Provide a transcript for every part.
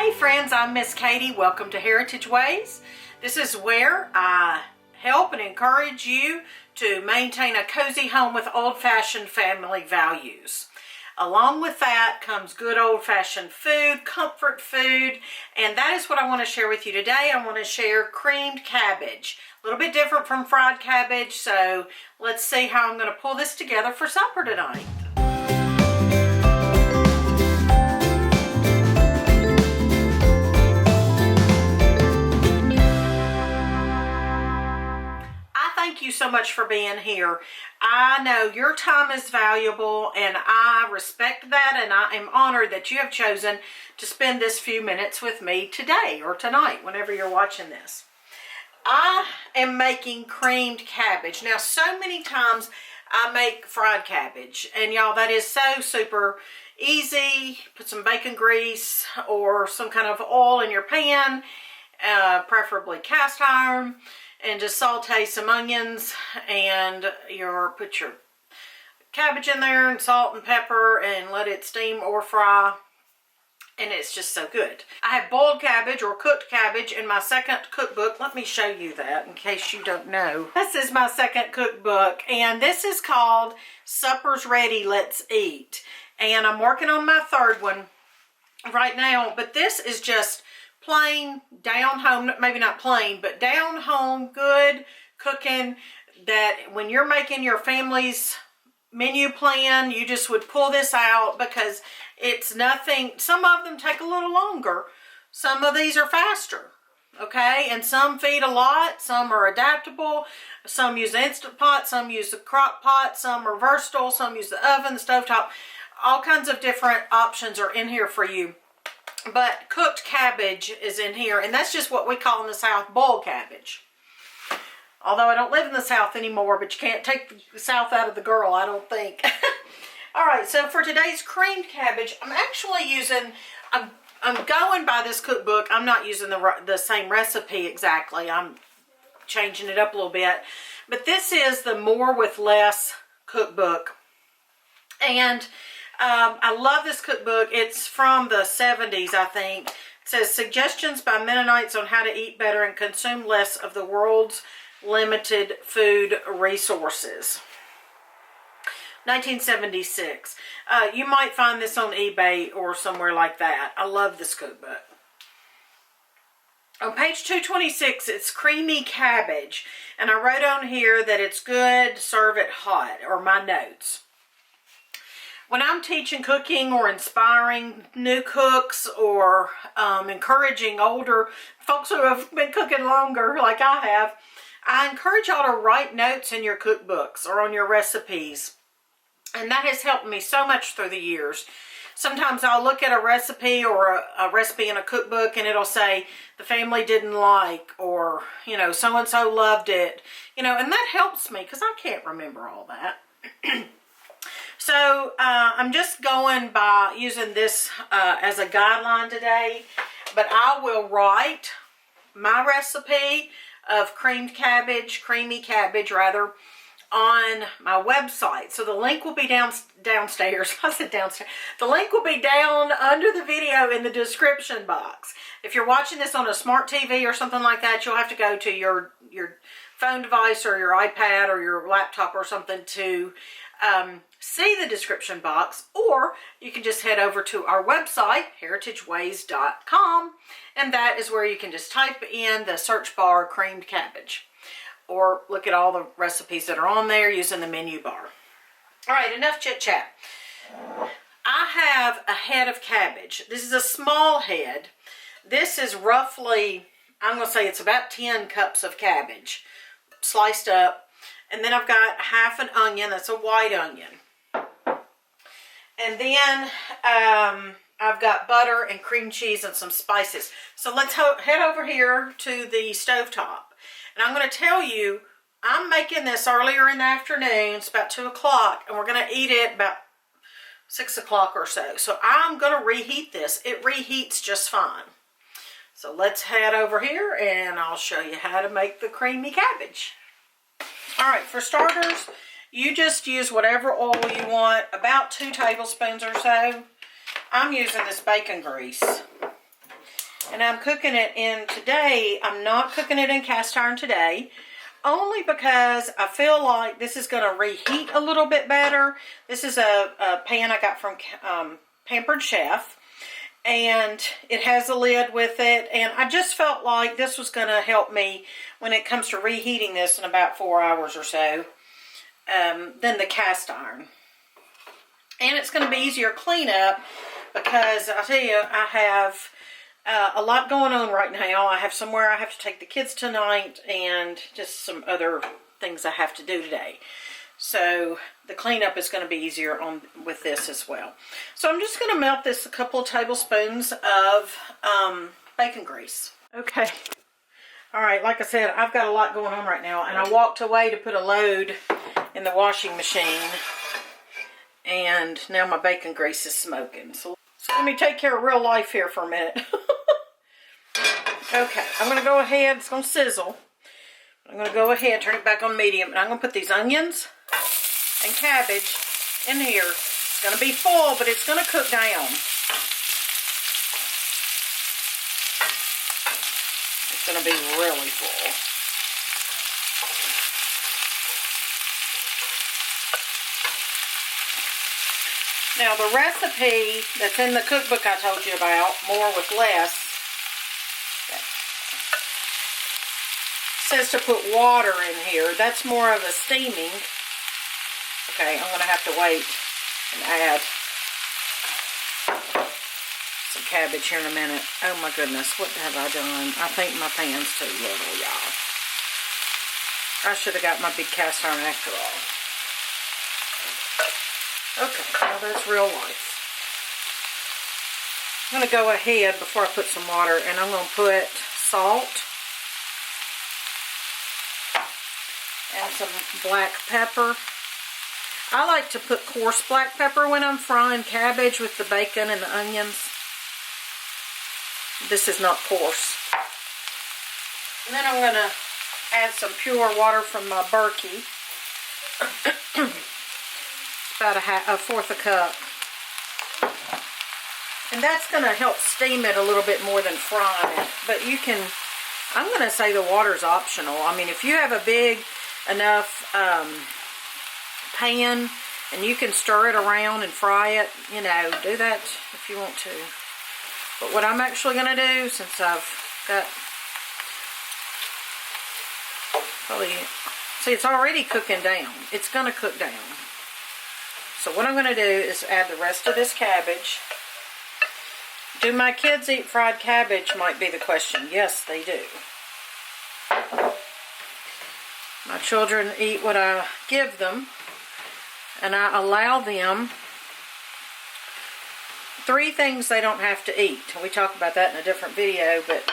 Hey friends, I'm Miss Katie. Welcome to Heritage Ways. This is where I help and encourage you to maintain a cozy home with old-fashioned family values. Along with that comes good old-fashioned food, comfort food, and that is what I want to share with you today. I want to share creamed cabbage. A little bit different from fried cabbage, so let's see how I'm going to pull this together for supper tonight. Thank you so much for being here. I know your time is valuable and I respect that, and I am honored that you have chosen to spend this few minutes with me today or tonight, whenever you're watching this. I am making creamed cabbage. Now, so many times I make fried cabbage, and y'all, that is so super easy. Put some bacon grease or some kind of oil in your pan, preferably cast iron, and just saute some onions and put your cabbage in there and salt and pepper and let it steam or fry, and it's just so good. I have boiled cabbage or cooked cabbage in my second cookbook. Let me show you that in case you don't know. This is my second cookbook, and this is called Supper's Ready, Let's Eat. And I'm working on my third one right now, but this is just plain, down home, maybe not plain, but down home, good cooking, that when you're making your family's menu plan, you just would pull this out because it's nothing. Some of them take a little longer. Some of these are faster, okay? And some feed a lot. Some are adaptable. Some use the Instant Pot. Some use the crock pot. Some are versatile. Some use the oven, the stovetop. All kinds of different options are in here for you. But cooked cabbage is in here, and that's just what we call in the South boiled cabbage. Although I don't live in the South anymore, but you can't take the South out of the girl, I don't think. All right, so for today's creamed cabbage, I'm actually using, I'm going by this cookbook. I'm not using the same recipe exactly. I'm changing it up a little bit. But this is the More with Less cookbook. And I love this cookbook. It's from the 70s, I think. It says, Suggestions by Mennonites on How to Eat Better and Consume Less of the World's Limited Food Resources. 1976. You might find this on eBay or somewhere like that. I love this cookbook. On page 226, it's creamy cabbage. And I wrote on here that it's good, serve it hot, or my notes. When I'm teaching cooking or inspiring new cooks or encouraging older folks who have been cooking longer like I have, I encourage y'all to write notes in your cookbooks or on your recipes. And that has helped me so much through the years. Sometimes I'll look at a recipe or a recipe in a cookbook and it'll say the family didn't like, or, you know, so-and-so loved it. You know, and that helps me because I can't remember all that. So I'm just going by using this as a guideline today, but I will write my recipe of creamy cabbage rather, on my website. So the link will be downstairs. I said downstairs. The link will be down under the video in the description box. If you're watching this on a smart TV or something like that, you'll have to go to your phone device or your iPad or your laptop or something to see the description box, or you can just head over to our website, heritageways.com, and that is where you can just type in the search bar creamed cabbage, or look at all the recipes that are on there using the menu bar. All right, enough chit chat. I have a head of cabbage. This is a small head. This is roughly, I'm going to say it's about 10 cups of cabbage sliced up. And then I've got half an onion. That's a white onion. And then I've got butter and cream cheese and some spices. So let's head over here to the stovetop. And I'm going to tell you, I'm making this earlier in the afternoon. It's about 2 o'clock. And we're going to eat it about 6 o'clock or so. So I'm going to reheat this. It reheats just fine. So let's head over here and I'll show you how to make the creamy cabbage. All right, for starters, you just use whatever oil you want, about 2 tablespoons or so. I'm using this bacon grease. And I'm cooking it in today. I'm not cooking it in cast iron today, only because I feel like this is going to reheat a little bit better. This is a pan I got from Pampered Chef, and it has a lid with it, and I just felt like this was going to help me when it comes to reheating this in about 4 hours or so than the cast iron. And it's going to be easier cleanup because I tell you, I have a lot going on right now. I have somewhere I have to take the kids tonight and just some other things I have to do today. So the cleanup is going to be easier with this as well. So I'm just going to melt this a couple of tablespoons of bacon grease. Okay. All right, like I said, I've got a lot going on right now, and I walked away to put a load in the washing machine, and now my bacon grease is smoking. So let me take care of real life here for a minute. Okay, I'm going to go ahead. It's going to sizzle. I'm going to go ahead, turn it back on medium, and I'm going to put these onions and cabbage in here. It's going to be full, but it's going to cook down. It's going to be really full. Now the recipe that's in the cookbook I told you about, More with Less, says to put water in here. That's more of a steaming. Okay, I'm going to have to wait and add some cabbage here in a minute. Oh my goodness, what have I done? I think my pan's too little, y'all. I should have got my big cast iron after all. Okay, now that's real life. I'm going to go ahead before I put some water, and I'm going to put salt and some black pepper. I like to put coarse black pepper when I'm frying cabbage with the bacon and the onions. This is not coarse. And then I'm going to add some pure water from my Berkey. About a fourth a cup. And that's going to help steam it a little bit more than frying it. But you can, I'm going to say the water's optional. I mean, if you have a big enough pan and you can stir it around and fry it, you know, do that if you want to. But what I'm actually going to do, since I've got probably, see, it's already cooking down. It's going to cook down. So what I'm going to do is add the rest of this cabbage. Do my kids eat fried cabbage might be the question. Yes, they do. My children eat what I give them, and I allow them 3 things they don't have to eat. We talk about that in a different video, but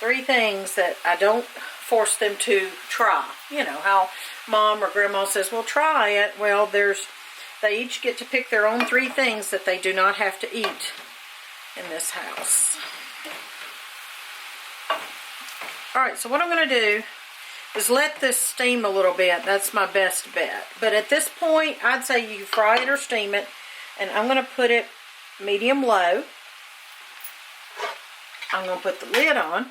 3 things that I don't force them to try. You know, how mom or grandma says, well, try it. Well, they each get to pick their own 3 things that they do not have to eat in this house. Alright, so what I'm going to do is let this steam a little bit. That's my best bet. But at this point, I'd say you fry it or steam it. And I'm going to put it medium low. I'm going to put the lid on.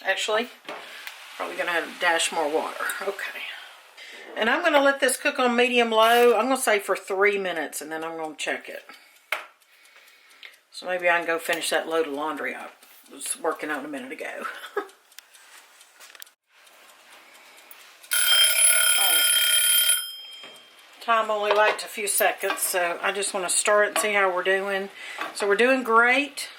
Actually, probably going to have a dash more water. Okay. And I'm going to let this cook on medium low. I'm going to say for 3 minutes, and then I'm going to check it. So maybe I can go finish that load of laundry I was working on a minute ago. Alright. Time only lacked a few seconds, so I just want to stir it and see how we're doing. So we're doing great.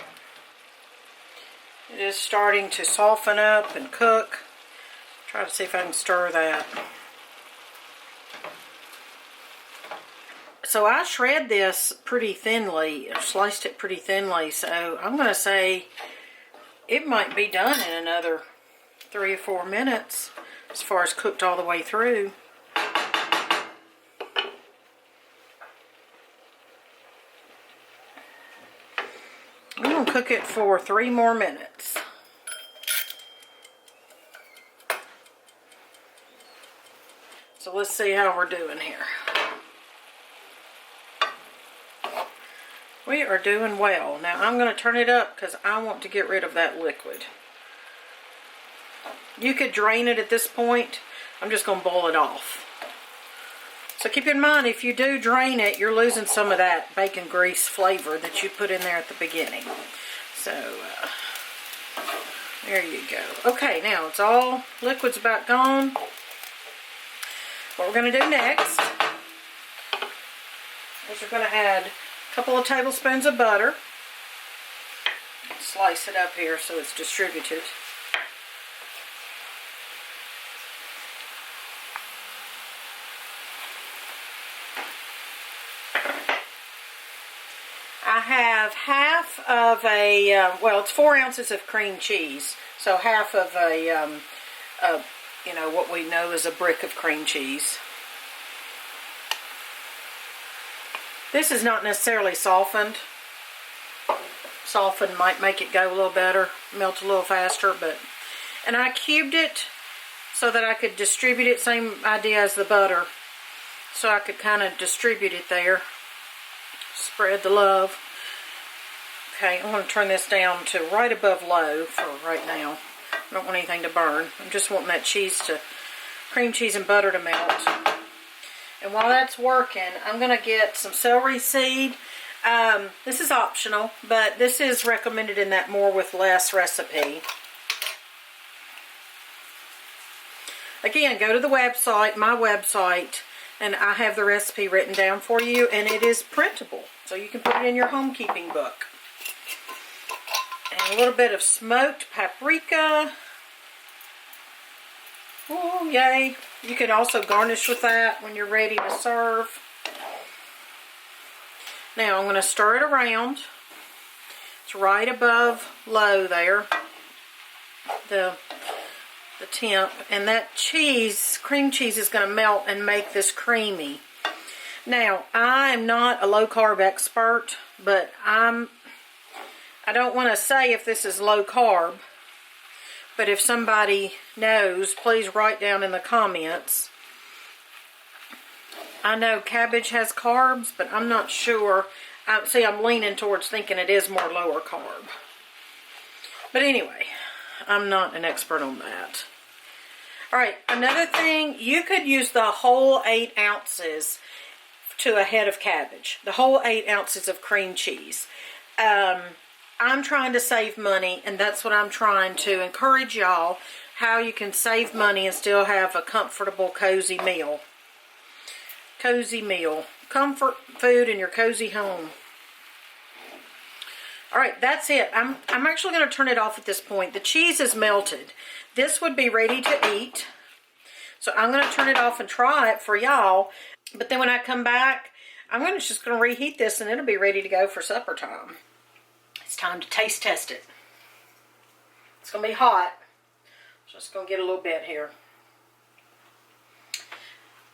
It is starting to soften up and cook. Try to see if I can stir that. So I shred this pretty thinly, sliced it pretty thinly, so I'm going to say it might be done in another 3 or 4 minutes as far as cooked all the way through. I'm going to cook it for 3 more minutes. So let's see how we're doing here. We are doing well. Now I'm going to turn it up because I want to get rid of that liquid. You could drain it at this point. I'm just going to boil it off. So keep in mind, if you do drain it, you're losing some of that bacon grease flavor that you put in there at the beginning. So, there you go. Okay, now it's all, liquid's about gone. What we're going to do next is we're going to add a couple of tablespoons of butter. Slice it up here so it's distributed. I have half of a, well, it's 4 ounces of cream cheese. So half of a, you know, what we know as a brick of cream cheese. This is not necessarily softened. Softened might make it go a little better, melt a little faster, but, and I cubed it so that I could distribute it, same idea as the butter. So I could kind of distribute it there. Spread the love. Okay, I want to turn this down to right above low for right now. I don't want anything to burn. I'm just wanting that cheese to, cream cheese and butter to melt. And while that's working, I'm going to get some celery seed. This is optional, but this is recommended in that more with less recipe. Again, go to the website, my website, and I have the recipe written down for you, and it is printable. So you can put it in your homekeeping book. And a little bit of smoked paprika. Oh, yay. You can also garnish with that when you're ready to serve. Now I'm going to stir it around. It's right above low there. The temp. And that cheese, cream cheese, is going to melt and make this creamy. Now, I am not a low-carb expert, but I don't want to say if this is low-carb, but if somebody knows, please write down in the comments. I know cabbage has carbs, but I'm not sure. See, I'm leaning towards thinking it is more lower carb. But anyway, I'm not an expert on that. Alright, another thing, you could use the whole 8 ounces to a head of cabbage. The whole 8 ounces of cream cheese. I'm trying to save money, and that's what I'm trying to encourage y'all, how you can save money and still have a comfortable, cozy meal. Cozy meal. Comfort food in your cozy home. Alright, that's it. I'm actually going to turn it off at this point. The cheese is melted. This would be ready to eat. So I'm going to turn it off and try it for y'all. But then when I come back, I'm just going to reheat this and it'll be ready to go for supper time. It's time to taste test it. It's going to be hot. Just going to get a little bit here.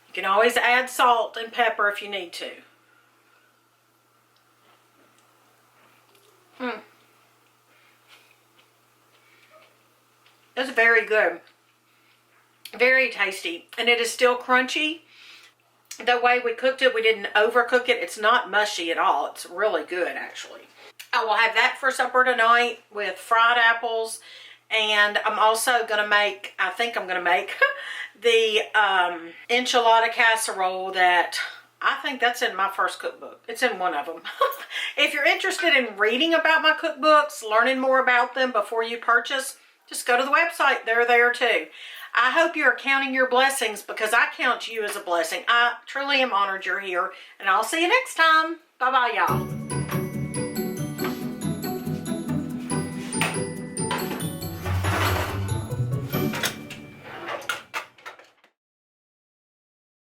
You can always add salt and pepper if you need to. That's very good. Very tasty. And it is still crunchy. The way we cooked it, we didn't overcook it. It's not mushy at all. It's really good, actually. I will have that for supper tonight with fried apples. And I'm also going to make, I think I'm going to make the enchilada casserole that I think that's in my first cookbook. It's in one of them. If you're interested in reading about my cookbooks, learning more about them before you purchase, just go to the website. They're there too. I hope you're counting your blessings because I count you as a blessing. I truly am honored you're here. And I'll see you next time. Bye-bye, y'all.